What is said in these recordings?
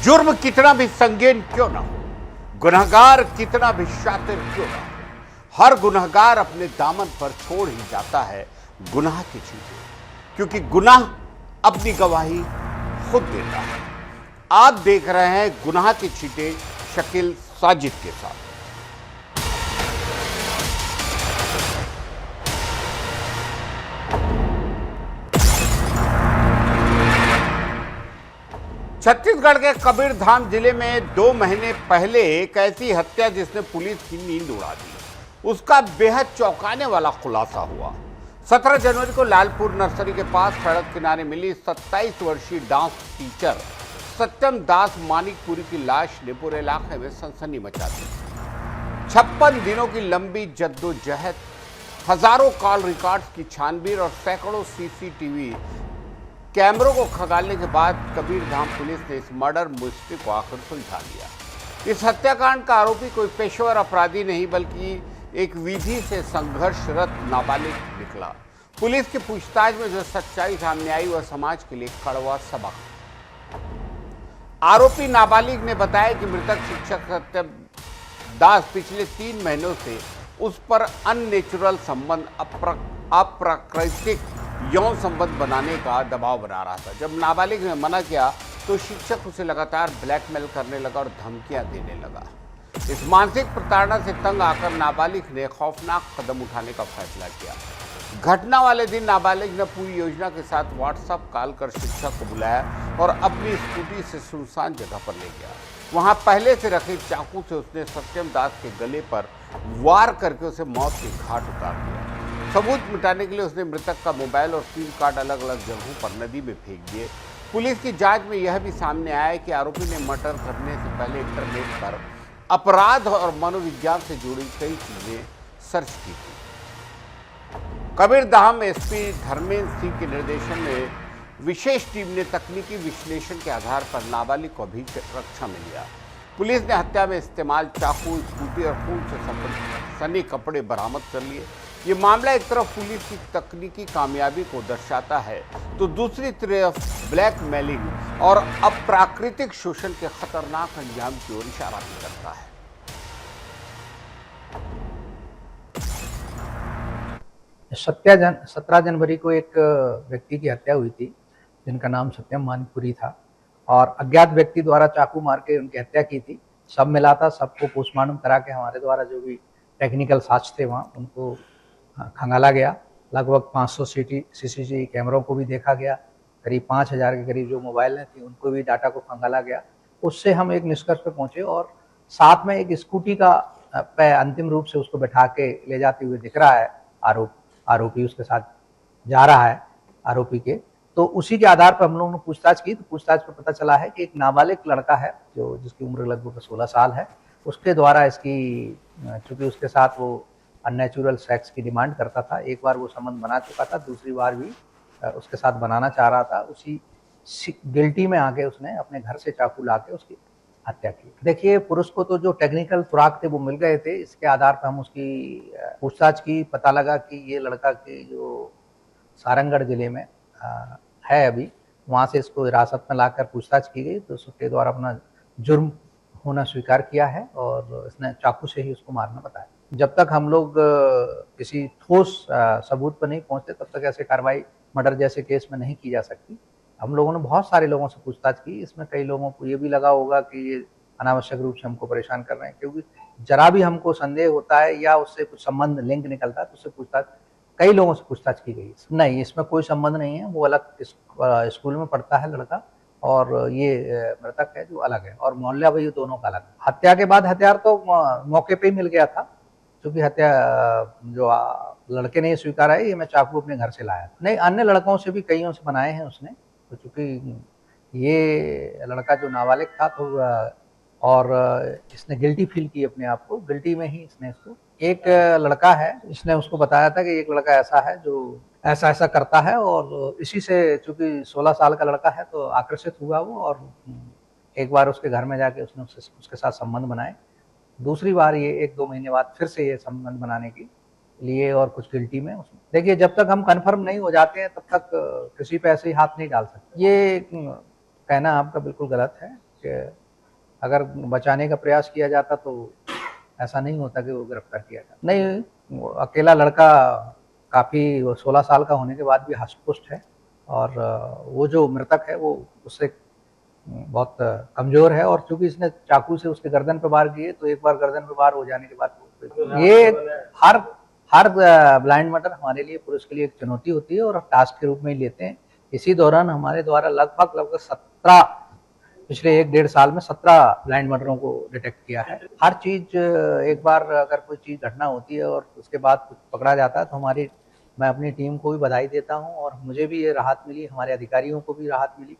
जुर्म कितना भी संगीन क्यों ना हो, गुनहगार कितना भी शातिर क्यों ना हो, हर गुनहगार अपने दामन पर छोड़ ही जाता है गुनाह की चीजें, क्योंकि गुनाह अपनी गवाही खुद देता है। आप देख रहे हैं गुनाह की चीटें शकील साजिद के साथ। छत्तीसगढ़ के कबीरधाम जिले में 2 महीने पहले एक ऐसी हत्या जिसने पुलिस की नींद उड़ा दी, उसका बेहद चौंकाने वाला खुलासा हुआ। 17 जनवरी को लालपुर नर्सरी के पास सड़क किनारे मिली 27 वर्षीय डांस टीचर सत्यम दास मानिकपुरी की लाश ने पूरे इलाके में सनसनी मचा दी। 56 दिनों की लंबी जद्दोजहद, हजारों कॉल रिकॉर्ड्स की छानबीन और सैकड़ों सीसीटीवी कैमरों को खंगालने के बाद कबीरधाम पुलिस ने इस मर्डर मिस्ट्री को आखिर सुलझा लिया। इस हत्याकांड का आरोपी कोई पेशेवर अपराधी नहीं बल्कि एक विधि से संघर्षरत नाबालिग निकला। पुलिस की पूछताछ में जो सच्चाई सामने आई वह समाज के लिए कड़वा सबक। आरोपी नाबालिग ने बताया कि मृतक शिक्षक सत्यम दास पिछले 3 महीनों से उस पर अननेचुरल संबंध, अप्राकृतिक यौन संबंध बनाने का दबाव बना रहा था। जब नाबालिग ने मना किया तो शिक्षक उसे लगातार ब्लैकमेल करने लगा और धमकियां देने लगा। इस मानसिक प्रताड़ना से तंग आकर नाबालिग ने खौफनाक कदम उठाने का फैसला किया। घटना वाले दिन नाबालिग ने पूरी योजना के साथ व्हाट्सएप कॉल कर शिक्षक को बुलाया और अपनी स्कूटी से सुनसान जगह पर ले गया। वहां पहले से रखे चाकू से उसने सत्यम दास के गले पर वार करके उसे मौत के घाट उतार दिया। सबूत मिटाने के लिए उसने मृतक का मोबाइल और सिम कार्ड अलग अलग जगहों पर नदी में फेंक दिए। पुलिस की जांच में यह भी सामने आया कि आरोपी ने मर्डर करने से पहले इंटरनेट पर अपराध और मनोविज्ञान से जुड़ी कई चीजें सर्च की थी। कबीरधाम एसपी धर्मेंद्र सिंह के निर्देशन में विशेष टीम ने तकनीकी विश्लेषण के आधार पर नाबालिग को भी रक्षा में लिया। पुलिस ने हत्या में इस्तेमाल चाकू, स्कूटी और खून से सने कपड़े बरामद कर लिए। ये मामला एक तरफ पुलिस की तकनीकी कामयाबी को दर्शाता है तो दूसरी तरफ ब्लैकमेलिंग और अप्राकृतिक शोषण के खतरनाक अंजाम की ओर इशारा भी करता है। 17 जनवरी को एक व्यक्ति की हत्या हुई थी जिनका नाम सत्यम मानिकपुरी था और अज्ञात व्यक्ति द्वारा चाकू मार के उनकी हत्या की थी। सब मिला था, सबको पोस्टमार्टम करा के हमारे द्वारा जो भी टेक्निकल साक्ष्य थे वहाँ उनको खंगाला गया। लगभग 500 सीसीटीवी कैमरों को भी देखा गया। करीब 5000 के करीब जो मोबाइलें थी उनको भी डाटा को खंगाला गया। उससे हम एक निष्कर्ष पर पहुंचे और साथ में एक स्कूटी का पे अंतिम रूप से उसको बैठा के ले जाते हुए दिख रहा है। आरोपी उसके साथ जा रहा है आरोपी के। तो उसी के आधार पर हम लोगों ने पूछताछ की तो पूछताछ पर पता चला है कि एक नाबालिग लड़का है जो जिसकी उम्र लगभग 16 साल है, उसके द्वारा इसकी, चूंकि उसके साथ वो अननेचुरल सेक्स की डिमांड करता था। एक बार वो संबंध बना चुका था, दूसरी बार भी उसके साथ बनाना चाह रहा था। उसी गिल्टी में आके उसने अपने घर से चाकू ला के उसकी हत्या की। देखिए, पुरुष को तो जो टेक्निकल सुराग थे वो मिल गए थे। इसके आधार पर हम उसकी पूछताछ की, पता लगा कि ये लड़का के जो सारंगढ़ जिले में है अभी, वहाँ से इसको हिरासत में लाकर पूछताछ की गई तो उसके द्वारा अपना जुर्म होना स्वीकार किया है और इसने चाकू से ही उसको मारना बताया। जब तक हम लोग किसी ठोस सबूत पर नहीं पहुंचते तब तक ऐसे कार्रवाई मर्डर जैसे केस में नहीं की जा सकती। हम लोगों ने बहुत सारे लोगों से पूछताछ की। इसमें कई लोगों को ये भी लगा होगा कि ये अनावश्यक रूप से हमको परेशान कर रहे हैं, क्योंकि जरा भी हमको संदेह होता है या उससे कुछ संबंध लिंक निकलता है तो उससे पूछताछ, कई लोगों से पूछताछ की गई। नहीं, इसमें कोई संबंध नहीं है। वो अलग स्कूल में पढ़ता है लड़का और ये मृतक है जो अलग है, और मोहल्ला भाई दोनों का अलग है। हत्या के बाद हथियार तो मौके पे ही मिल गया था, क्योंकि हत्या जो लड़के ने स्वीकारा है ये मैं चाकू अपने घर से लाया था। नहीं, अन्य लड़कों से भी कईयों से बनाए हैं उसने, तो चूंकि ये लड़का जो नाबालिग था तो और इसने गिल्टी फील की अपने आप को, गिल्टी में ही इसने इसको, एक लड़का है इसने उसको बताया था कि एक लड़का ऐसा है जो ऐसा ऐसा करता है, और इसी से चूंकि 16 साल का लड़का है तो आकर्षित हुआ वो, और एक बार उसके घर में जाके उसने उसके साथ संबंध बनाए। दूसरी बार ये 1-2 महीने बाद फिर से ये संबंध बनाने के लिए और कुछ गिल्टी में उसमें। देखिए, जब तक हम कंफर्म नहीं हो जाते हैं तब तक किसी पे ऐसे ही हाथ नहीं डाल सकते। ये कहना आपका बिल्कुल गलत है। अगर बचाने का प्रयास किया जाता तो ऐसा नहीं होता कि वो गिरफ्तार किया जाता। नहीं, वो अकेला लड़का काफ़ी 16 साल का होने के बाद भी हष्ट-पुष्ट है और वो जो मृतक है वो उससे बहुत कमज़ोर है और चूँकि इसने चाकू से उसके गर्दन पे वार किए तो एक बार गर्दन पे वार हो जाने के बाद ये हर ब्लाइंड मर्डर हमारे लिए, पुलिस के लिए एक चुनौती होती है और टास्क के रूप में ही लेते हैं। इसी दौरान हमारे द्वारा लगभग 17 पिछले 1-1.5 साल में 17 ब्लाइंड मर्डरों को डिटेक्ट किया है। हर चीज़ एक बार अगर कोई चीज़ घटना होती है और उसके बाद कुछ पकड़ा जाता है तो मैं अपनी टीम को भी बधाई देता हूँ और मुझे भी ये राहत मिली, हमारे अधिकारियों को भी राहत मिली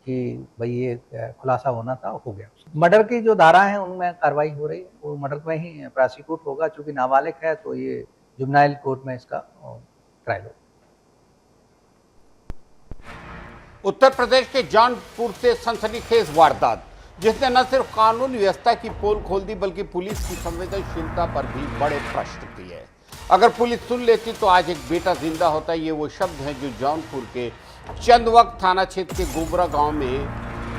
कि भाई ये खुलासा होना था, हो गया। मर्डर की जो धारा है उनमें कार्रवाई हो रही है, वो मर्डर में ही प्रोसिक्यूट होगा। चूँकि नाबालिग है तो ये जुवेनाइल कोर्ट में इसका ट्रायल होगा। उत्तर प्रदेश के जौनपुर से सनसनीखेज वारदात, जिसने न सिर्फ कानून व्यवस्था की पोल खोल दी बल्कि पुलिस की संवेदनशीलता पर भी बड़े प्रश्न किए। अगर पुलिस सुन लेती तो आज एक बेटा जिंदा होता। ये वो शब्द हैं जो जौनपुर के चंदवक थाना क्षेत्र के गोबरा गांव में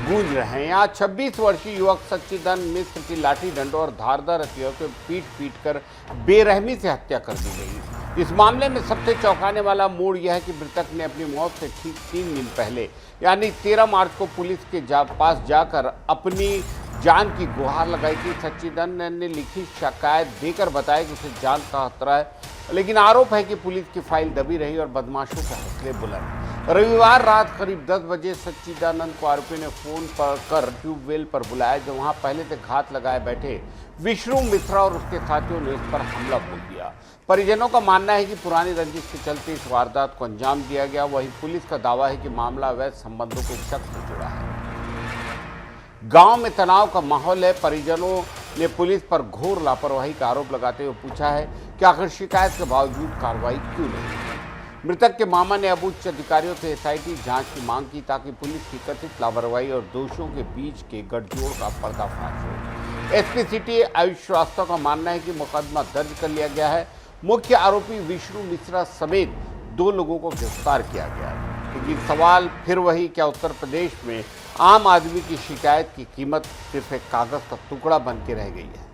गूंज रहे हैं। यहाँ 26 वर्षीय युवक सच्चिदानंद मिश्र की लाठी डंडों और धारदार हथियारों से पीट कर बेरहमी से हत्या कर दी गई। इस मामले में सबसे चौंकाने वाला मोड़ यह है कि मृतक ने अपनी मौत से ठीक 3 दिन पहले यानी 13 मार्च को पुलिस के पास जाकर अपनी जान की गुहार लगाई थी। सच्चिदानंद ने लिखी शिकायत देकर बताया कि उसे जान का खतरा है, लेकिन आरोप है कि पुलिस की फाइल दबी रही और बदमाशों के हौसले बुलंद। रविवार रात करीब 10 बजे सच्चिदानंद को आरोपी ने फोन पर कर ट्यूबवेल पर बुलाया, जब वहां पहले से घात लगाए बैठे विष्णु मिश्रा और उसके साथियों ने उस पर हमला बोल दिया। परिजनों का मानना है कि पुरानी रंजिश के चलते इस वारदात को अंजाम दिया गया। वहीं पुलिस का दावा है कि मामला अवैध संबंधों के शक से जुड़ा है। गांव में तनाव का माहौल है। परिजनों ने पुलिस पर घोर लापरवाही का आरोप लगाते हुए पूछा है कि आखिर शिकायत के बावजूद कार्रवाई क्यों नहीं हुई। मृतक के मामा ने अब उच्च अधिकारियों से एसआईटी जांच की मांग की ताकि पुलिस की कथित लापरवाही और दोषियों के बीच के गठजोड़ का पर्दाफाश हो। एसपी सिटी आयुष श्रीवास्तव का मानना है कि मुकदमा दर्ज कर लिया गया है। मुख्य आरोपी विष्णु मिश्रा समेत 2 लोगों को गिरफ्तार किया गया है। लेकिन सवाल फिर वही, क्या उत्तर प्रदेश में आम आदमी की शिकायत की कीमत सिर्फ एक कागज का टुकड़ा बन के रह गई है?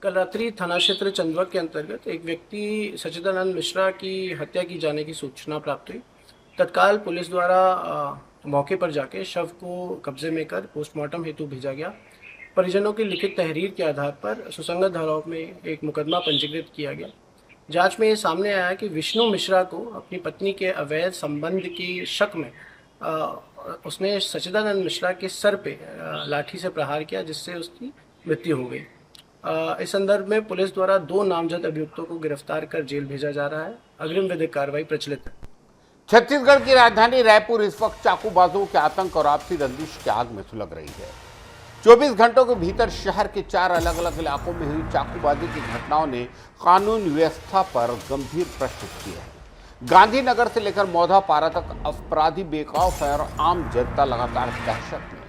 कल रात्रि थाना क्षेत्र चंदवक के अंतर्गत एक व्यक्ति सच्चिदानंद मिश्रा की हत्या की जाने की सूचना प्राप्त हुई। तत्काल पुलिस द्वारा मौके पर जाके शव को कब्जे में कर पोस्टमार्टम हेतु भेजा गया। परिजनों की लिखित तहरीर के आधार पर सुसंगत धाराओं में एक मुकदमा पंजीकृत किया गया। जांच में ये सामने आया कि विष्णु मिश्रा को अपनी पत्नी के अवैध संबंध की शक में उसने सच्चिदानंद मिश्रा के सर पे लाठी से प्रहार किया, जिससे उसकी मृत्यु हो गई। इस संदर्भ में पुलिस द्वारा 2 नामजद अभियुक्तों को गिरफ्तार कर जेल भेजा जा रहा है। अग्रिम विधिक कार्रवाई प्रचलित है। छत्तीसगढ़ की राजधानी रायपुर इस वक्त चाकूबाजों के आतंक और आपसी रंजिश की आग में सुलग रही है। 24 घंटों के भीतर शहर के 4 अलग अलग इलाकों में हुई चाकूबाजी की घटनाओं ने कानून व्यवस्था पर गंभीर प्रश्न किए हैं। गांधीनगर से लेकर मौधापारा तक अपराधी बेखौफ है और आम जनता लगातार दहशत में।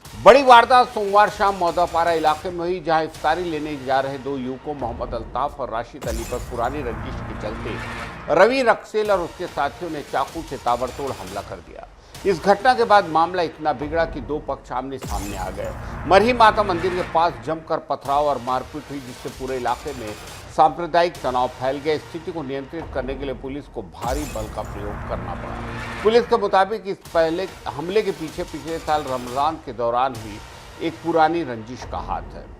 बड़ी वारदात सोमवार शाम मौधापारा इलाके में हुई, जहां इफ्तारी लेने जा रहे 2 युवकों मोहम्मद अल्ताफ और राशिद अली पर पुरानी रंजिश के चलते रवि रक्सेल और उसके साथियों ने चाकू से ताबड़तोड़ हमला कर दिया। इस घटना के बाद मामला इतना बिगड़ा कि 2 पक्ष आमने सामने आ गए। मरही माता मंदिर के पास जमकर पथराव और मारपीट हुई, जिससे पूरे इलाके में सांप्रदायिक तनाव फैल गया। स्थिति को नियंत्रित करने के लिए पुलिस को भारी बल का प्रयोग करना पड़ा। पुलिस के मुताबिक इस पहले हमले के पीछे पिछले साल रमजान के दौरान हुई एक पुरानी रंजिश का हाथ है।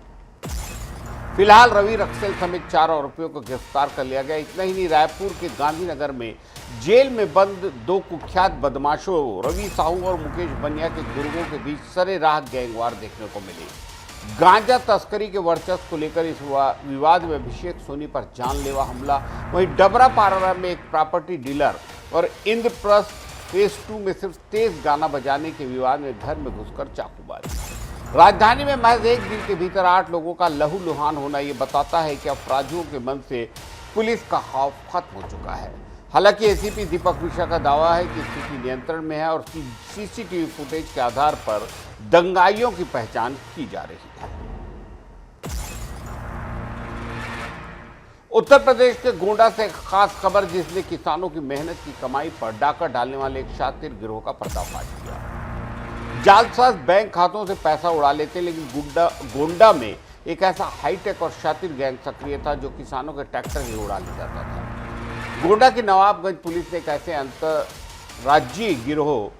फिलहाल रवि रक्सेल समेत 4 आरोपियों को गिरफ्तार कर लिया गया। इतना ही नहीं, रायपुर के गांधीनगर में जेल में बंद 2 कुख्यात बदमाशों रवि साहू और मुकेश बनिया के गुर्गों के बीच सरेराह गैंगवार देखने को मिली। गांजा तस्करी के वर्चस्व को लेकर इस विवाद में अभिषेक सोनी पर जानलेवा हमला। वहीं डबरा पारा में एक प्रॉपर्टी डीलर और इंद्रप्रस्थ फेज 2 में सिर्फ तेज गाना बजाने के विवाद में घर में घुसकर चाकूबाजी। राजधानी में महज 1 दिन के भीतर 8 लोगों का लहूलुहान होना ये बताता है कि अपराधियों के मन से पुलिस का खौफ खत्म हो चुका है। हालांकि एसीपी दीपक मिश्रा का दावा है कि स्थिति नियंत्रण में है और सीसीटीवी फुटेज के आधार पर दंगाइयों की पहचान की जा रही है। उत्तर प्रदेश के गोंडा से एक खास खबर जिसने किसानों की मेहनत की कमाई पर डाका डालने वाले एक शातिर गिरोह का पर्दाफाश किया। जालसाज बैंक खातों से पैसा उड़ा लेते, लेकिन गोंडा में एक ऐसा हाईटेक और शातिर गैंग सक्रिय था जो किसानों के ट्रैक्टर ही उड़ा ले जाता था। गोंडा की नवाबगंज पुलिस ने एक ऐसे अंतर्राज्यीय गिरोह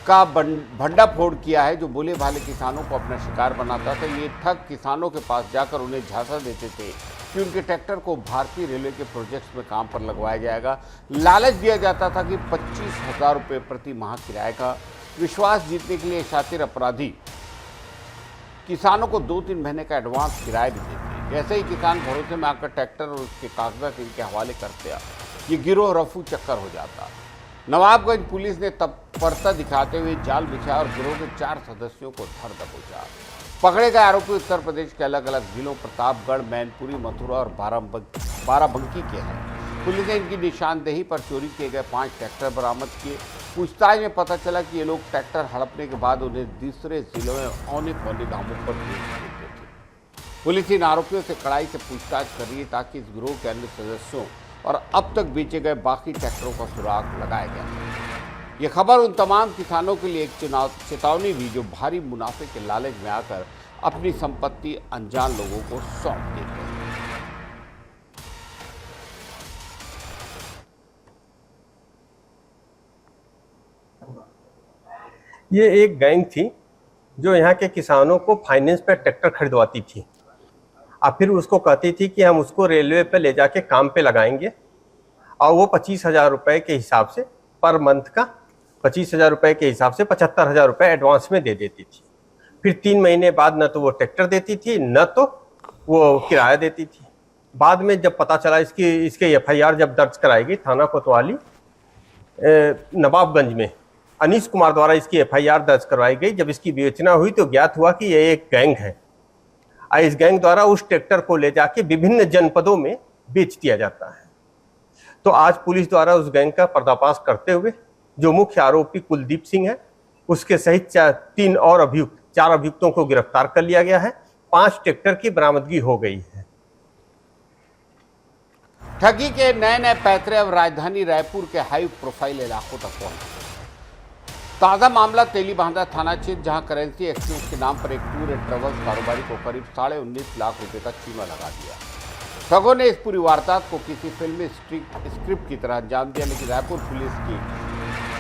का भंडाफोड़ किया है जो भोले भाले किसानों को अपना शिकार बनाता था। ये ठग किसानों के पास जाकर उन्हें झांसा देते थे कि उनके ट्रैक्टर को भारतीय रेलवे के प्रोजेक्ट्स में काम पर लगवाया जाएगा। लालच दिया जाता था कि 25,000 रुपये प्रति माह किराए का। विश्वास जीतने के लिए शातिर अपराधी किसानों को 2-3 महीने का एडवांस किराया भी देते। जैसे ही किसान भरोसे में आकर ट्रैक्टर और उसके कागजात इनके हवाले करते, ये गिरोह रफू चक्कर हो जाता। नवाबगंज पुलिस ने तत्परता दिखाते हुए जाल बिछाया और गिरोह के 4 सदस्यों को धर दबोचा। पकड़े गए आरोपी उत्तर प्रदेश के अलग अलग जिलों प्रतापगढ़, मैनपुरी, मथुरा और बाराबंकी के हैं। पुलिस ने इनकी निशानदेही पर चोरी किए गए 5 ट्रैक्टर बरामद किए। पूछताछ में पता चला कि ये लोग ट्रैक्टर हड़पने के बाद उन्हें दूसरे जिलों में औने पौने दामों पर बेच देते थे। पुलिस इन आरोपियों से कड़ाई से पूछताछ कर रही है ताकि इस गिरोह के अन्य सदस्यों और अब तक बेचे गए बाकी ट्रैक्टरों का सुराग लगाया गया। ये खबर उन तमाम किसानों के लिए एक चेतावनी भी जो भारी मुनाफे के लालच में आकर अपनी संपत्ति अनजान लोगों को सौंप देते हैं। ये एक गैंग थी जो यहाँ के किसानों को फाइनेंस पर ट्रैक्टर खरीदवाती थी और फिर उसको कहती थी कि हम उसको रेलवे पे ले जाके काम पे लगाएंगे और वो 25,000 रुपये के हिसाब से पर मंथ का 25,000 रुपये के हिसाब से 75,000 रुपये एडवांस में दे देती थी। फिर 3 महीने बाद न तो वो ट्रैक्टर देती थी न तो वो किराया देती थी। बाद में जब पता चला इसके FIR जब दर्ज कराई गई थाना कोतवाली नवाबगंज में, अनीश कुमार द्वारा इसकी FIR दर्ज करवाई गई। जब इसकी विवेचना हुई तो ज्ञात हुआ कि यह एक गैंग है। इस गैंग द्वारा उस ट्रैक्टर को ले जाके विभिन्न जनपदों में बेच दिया जाता है। तो आज पुलिस द्वारा उस गैंग का पर्दाफाश करते हुए जो मुख्य आरोपी कुलदीप सिंह है, उसके सहित 4 अभियुक्तों को गिरफ्तार कर लिया गया है। 5 ट्रैक्टर की बरामदगी हो गई है। ठगी के नए पैतरे अब राजधानी रायपुर के हाई प्रोफाइल इलाकों तक पहुंचे। ताजा मामला तेलीबांधा थाना क्षेत्र, जहां करेंसी एक्सचेंज के नाम पर एक टूर एंड ट्रेवल्स कारोबारी को करीब 19.5 लाख रुपए का चूना लगा दिया। ठगों ने इस पूरी वारदात को किसी फिल्मी स्क्रिप्ट की तरह अंजाम दिया, लेकिन रायपुर पुलिस की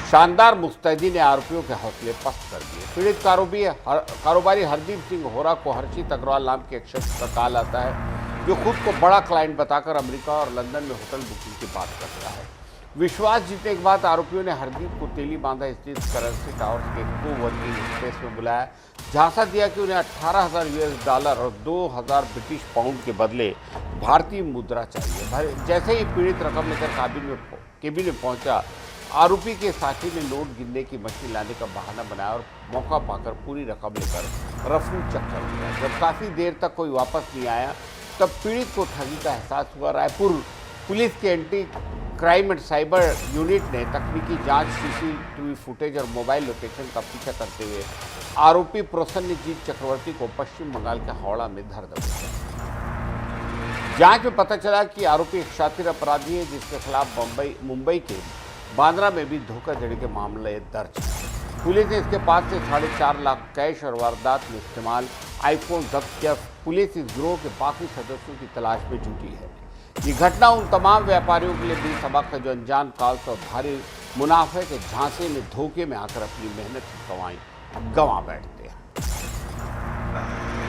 शानदार मुस्तैदी ने आरोपियों के हौसले पस्त कर दिए। पीड़ित कारोबारी हरदीप सिंह होरा को हर्षित अग्रवाल नाम के एक शख्स का कॉल आता है जो खुद को बड़ा क्लाइंट बताकर अमेरिका और लंदन में होटल बुकिंग की बात करता है। विश्वास जीतने के बाद आरोपियों ने हरदीप को तेलीबांधा स्थित करेंसी टावर्स के को-वर्किंग स्पेस में बुलाया, झांसा दिया कि उन्हें $18,000 और 2,000 ब्रिटिश पाउंड के बदले भारतीय मुद्रा चाहिए। जैसे ही पीड़ित रकम लेकर केबिन में पहुंचा, आरोपी के साथी ने नोट गिनने की मशीन लाने का बहाना बनाया और मौका पाकर पूरी रकम लेकर रफू चक्कर हो गया। जब काफ़ी देर तक कोई वापस नहीं आया, तब पीड़ित को ठगी का एहसास हुआ। रायपुर पुलिस के anti crime and cyber unit ने तकनीकी जांच, CCTV फुटेज और मोबाइल लोकेशन का पीछा करते हुए आरोपी प्रसन्नजीत चक्रवर्ती को पश्चिम बंगाल के हावड़ा में धर दबोचा। जांच में पता चला कि आरोपी एक शातिर अपराधी है जिसके खिलाफ मुंबई के बांद्रा में भी धोखाधड़ी के मामले दर्ज है। पुलिस ने इसके पास से 4.5 लाख कैश और वारदात में इस्तेमाल iPhone जब्त किया। पुलिस इस गिरोह के बाकी सदस्यों की तलाश में जुटी है। ये घटना उन तमाम व्यापारियों के लिए भी सबक है जो अनजान काल से भारी मुनाफे के झांसे में धोखे में आकर अपनी मेहनत की कमाई गंवा बैठते हैं।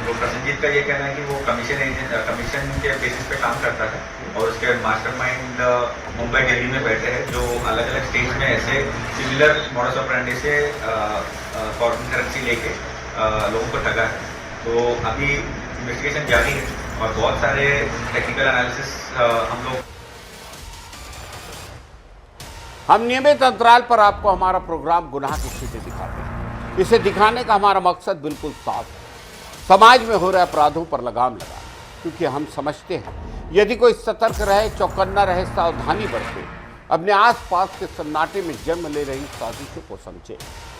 तो प्रसन्नजीत का ये कहना है कि वो कमीशन के बेसिस पे काम करता है और उसके मास्टरमाइंड मुंबई, दिल्ली में बैठे हैं जो अलग अलग स्टेट्स में ऐसे सिमिलर मॉडस ऑपरेंडी से फॉरेन करेंसी लेके लोगों को ठगा है। तो अभी इन्वेस्टिगेशन जारी है और बहुत सारे टेक्निकल एनालिसिस हम नियमित अंतराल पर आपको हमारा प्रोग्राम गुनाह की चीजें दिखाते हैं। इसे दिखाने का हमारा मकसद बिल्कुल साफ है, समाज में हो रहे अपराधों पर लगाम लगाना, क्योंकि हम समझते हैं यदि कोई सतर्क रहे, चौकन्ना रहे, सावधानी बरते, अपने आसपास के सन्नाटे में जन्म ले रही साजिशों को समझे,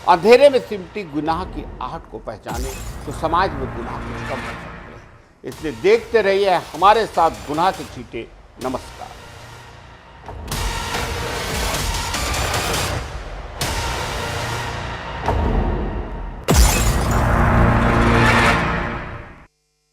अंधेरे में सिमटी गुनाह की आहट को पहचाने, तो समाज में गुनाह कुछ कम हो सकते हैं। इसलिए देखते रहिए हमारे साथ गुनाह के छींटे। नमस्कार।